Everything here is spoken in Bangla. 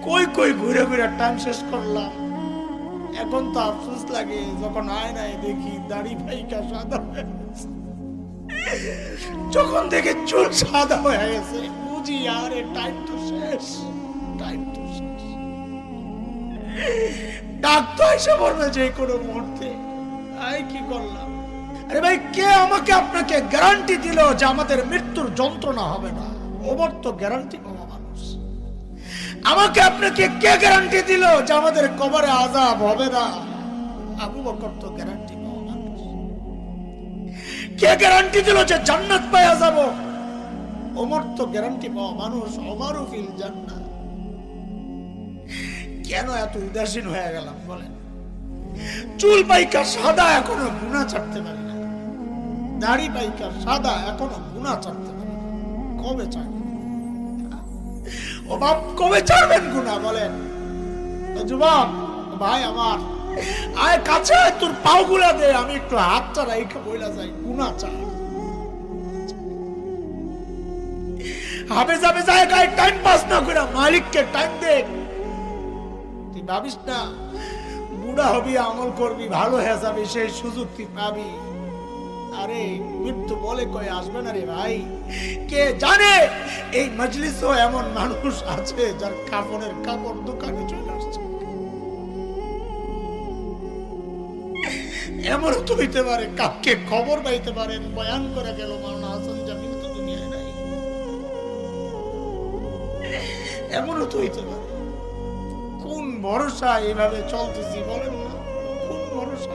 কই কই ঘুরে ঘুরে টাইম শেষ করলাম। এখন তো আফসোস লাগে যখন আয়নায় দেখি দাড়ি ফাইকা সাদা হয়ে গেছে। যখন দেখে চুল সাদা হয়ে গেছে বুঝি আরে টাইম তো শেষ, টাইম তো শেষ। ডাক তো এসে পড়বে যে কোনো মুহূর্তে। আই কি করলাম? আরে ভাই, কে আমাকে আপনাকে গ্যারান্টি দিল যে আমাদের মৃত্যুর যন্ত্রণা হবে না? ওমর তো গ্যারান্টি পাওয়া মানুষ। আমাকে আপনাকে কে গ্যারান্টি দিল যে আমাদের কবরে আযাব হবে না? আবু বকর তো গ্যারান্টি পাওয়া মানুষ। কে গ্যারান্টি দিল যে জান্নাত পাওয়া যাব? ওমর তো গ্যারান্টি পাওয়া মানুষ। ওমরু ফিল জান্নাহ। কেন এত উদাসীন হয়ে গেলাম বলেন? চুল পাইকা সাদা এখনো গুনাহ ছাড়তে পারি না, দাড়ি পাইকা সাদা এখনো গুনাহ ছাড়তে পারি না। কবে ছাড়বেন? ও বাপ, কবে ছাড়বেন গুনাহ বলেন? যুবক ভাই আমার, আয় কাছে, তোর পাও গুলা দে, আমি একটু হাতটা রাইখা বইলা যাই, গুনাহ ছাড়। হাবে যাবে জায়গায় টাইম পাস না করে মালিককে টাইম দে। তুই ভাবিস না বুড়া হবি, আমল করবি, ভালো হয়ে যাবে, সেই সুযোগ তুই পাবি। আরে মৃত্যু বলে কয়ে আসবে না রে ভাই। কে জানে এই মজলিসও এমন মানুষ আছে যার কাফনের কাপড় দোকানে চলে আসছে। এমনও তো হইতে পারে কাউকে খবর পাইতে পারেন বয়ান করে গেল মাওলানা হাসান জামিল তো দুনিয়ায় নাই। এমনও তো হইতে পারে। কোন ভরসা এভাবে চলতেছি বলেন না? কোন ভরসা?